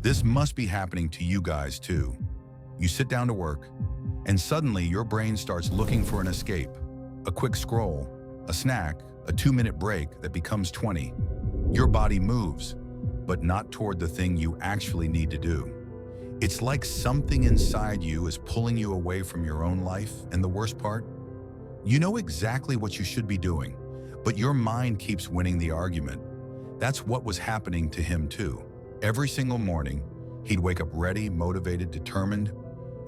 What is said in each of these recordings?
This must be happening to you guys too. You sit down to work, and suddenly your brain starts looking for an escape, a quick scroll, a snack, a 2-minute break that becomes 20. Your body moves, but not toward the thing you actually need to do. It's like something inside you is pulling you away from your own life, and the worst part? You know exactly what you should be doing, but your mind keeps winning the argument. That's what was happening to him too. Every single morning, he'd wake up ready, motivated, determined,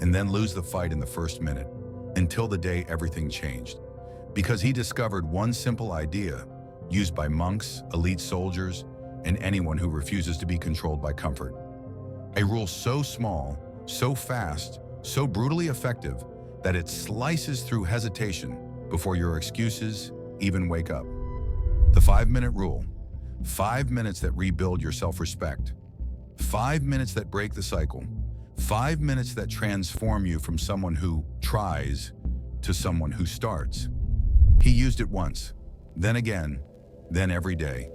and then lose the fight in the first minute, until the day everything changed. Because he discovered one simple idea, used by monks, elite soldiers, and anyone who refuses to be controlled by comfort. A rule so small, so fast, so brutally effective that it slices through hesitation before your excuses even wake up. The 5-minute rule. 5 minutes that rebuild your self-respect. 5 minutes that break the cycle. 5 minutes that transform you from someone who tries to someone who starts. He used it once, then again, then every day.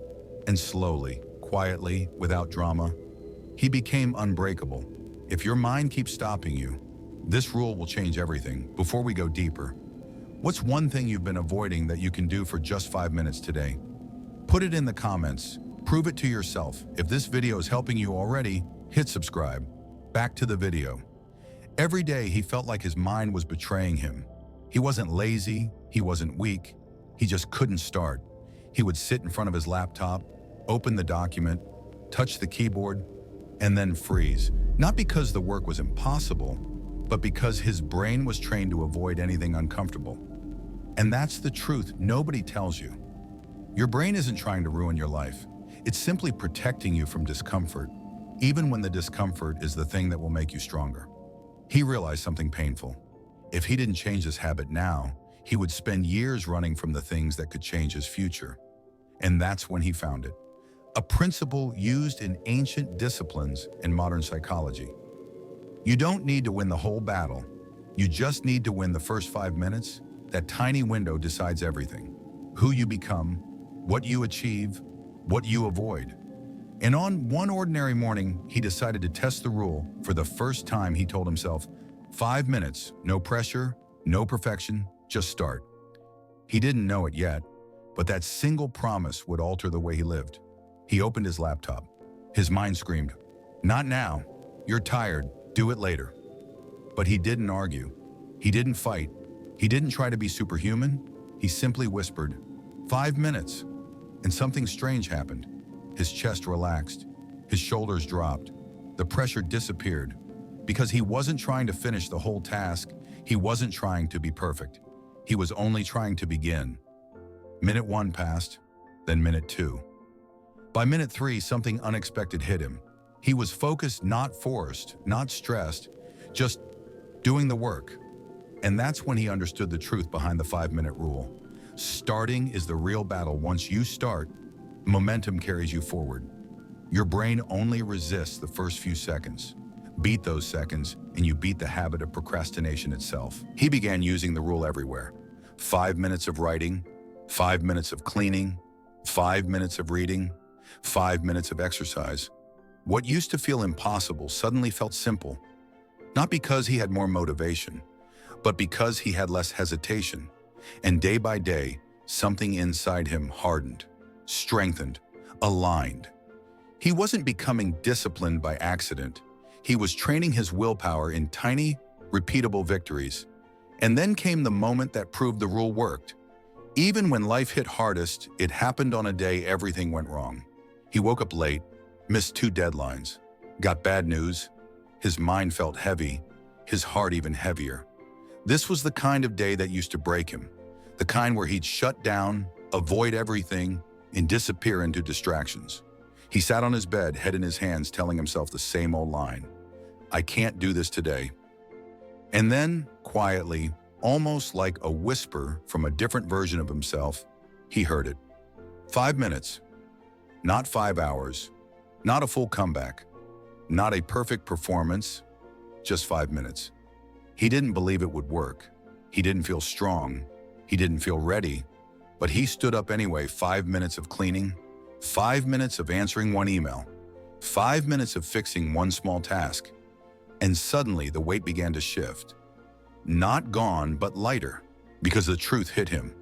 And slowly, quietly, without drama, he became unbreakable. If your mind keeps stopping you, this rule will change everything. Before we go deeper, what's one thing you've been avoiding that you can do for just 5 minutes today? Put it in the comments. Prove it to yourself. If this video is helping you already, hit subscribe. Back to the video. Every day he felt like his mind was betraying him. He wasn't lazy, he wasn't weak, he just couldn't start. He would sit in front of his laptop, open the document, touch the keyboard, and then freeze. Not because the work was impossible, but because his brain was trained to avoid anything uncomfortable. And that's the truth nobody tells you. Your brain isn't trying to ruin your life. It's simply protecting you from discomfort, even when the discomfort is the thing that will make you stronger. He realized something painful. If he didn't change this habit now, he would spend years running from the things that could change his future. And that's when he found it. A principle used in ancient disciplines and modern psychology. You don't need to win the whole battle. You just need to win the first 5 minutes. That tiny window decides everything. Who you become, what you achieve, what you avoid. And on one ordinary morning, he decided to test the rule. For the first time, he told himself, 5 minutes, no pressure, no perfection, just start. He didn't know it yet, but that single promise would alter the way he lived. He opened his laptop. His mind screamed, "Not now. You're tired. Do it later." But he didn't argue. He didn't fight. He didn't try to be superhuman. He simply whispered, 5 minutes. And something strange happened. His chest relaxed. His shoulders dropped. The pressure disappeared. Because he wasn't trying to finish the whole task. He wasn't trying to be perfect. He was only trying to begin. Minute 1 passed, then minute 2. By minute 3, something unexpected hit him. He was focused, not forced, not stressed, just doing the work. And that's when he understood the truth behind the 5-minute rule. Starting is the real battle. Once you start, momentum carries you forward. Your brain only resists the first few seconds. Beat those seconds, and you beat the habit of procrastination itself. He began using the rule everywhere. 5 minutes of writing, 5 minutes of cleaning, 5 minutes of reading, 5 minutes of exercise. What used to feel impossible suddenly felt simple. Not because he had more motivation, but because he had less hesitation. And day by day, something inside him hardened, strengthened, aligned. He wasn't becoming disciplined by accident. He was training his willpower in tiny, repeatable victories. And then came the moment that proved the rule worked. Even when life hit hardest, it happened on a day everything went wrong. He woke up late, missed 2 deadlines, got bad news. His mind felt heavy, his heart even heavier. This was the kind of day that used to break him, the kind where he'd shut down, avoid everything, and disappear into distractions. He sat on his bed, head in his hands, telling himself the same old line, "I can't do this today." And then, quietly, almost like a whisper from a different version of himself, he heard it. 5 minutes. Not 5 hours. Not a full comeback. Not a perfect performance. Just 5 minutes. He didn't believe it would work. He didn't feel strong. He didn't feel ready. But he stood up anyway. 5 minutes of cleaning. 5 minutes of answering one email. 5 minutes of fixing one small task, and suddenly the weight began to shift. Not gone, but lighter, because the truth hit him.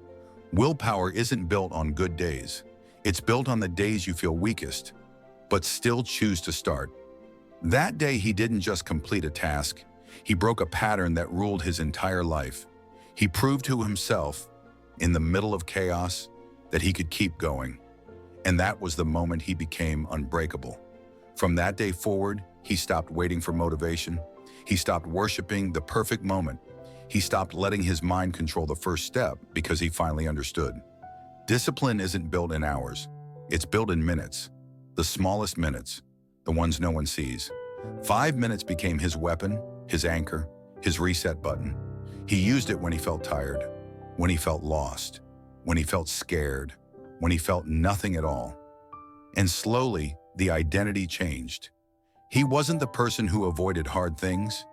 Willpower isn't built on good days. It's built on the days you feel weakest, but still choose to start. That day, he didn't just complete a task. He broke a pattern that ruled his entire life. He proved to himself, in the middle of chaos, that he could keep going. And that was the moment he became unbreakable. From that day forward, he stopped waiting for motivation. He stopped worshiping the perfect moment. He stopped letting his mind control the first step because he finally understood. Discipline isn't built in hours. It's built in minutes. The smallest minutes, the ones no one sees. 5 minutes became his weapon, his anchor, his reset button. He used it when he felt tired, when he felt lost, when he felt scared, when he felt nothing at all. And slowly, the identity changed. He wasn't the person who avoided hard things.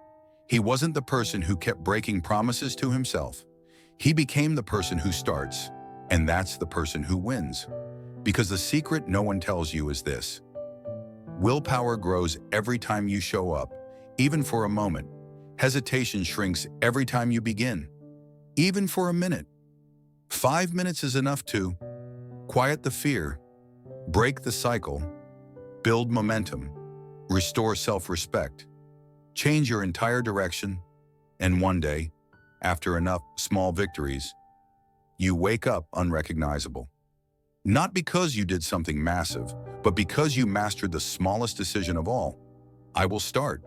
He wasn't the person who kept breaking promises to himself. He became the person who starts, and that's the person who wins. Because the secret no one tells you is this: willpower grows every time you show up, even for a moment. Hesitation shrinks every time you begin, even for a minute. 5 minutes is enough to quiet the fear, break the cycle, build momentum, restore self-respect, change your entire direction, and one day, after enough small victories, you wake up unrecognizable. Not because you did something massive, but because you mastered the smallest decision of all: I will start.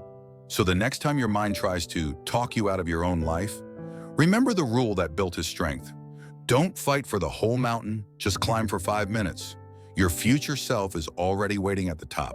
So the next time your mind tries to talk you out of your own life, remember the rule that built his strength. Don't fight for the whole mountain, just climb for 5 minutes. Your future self is already waiting at the top.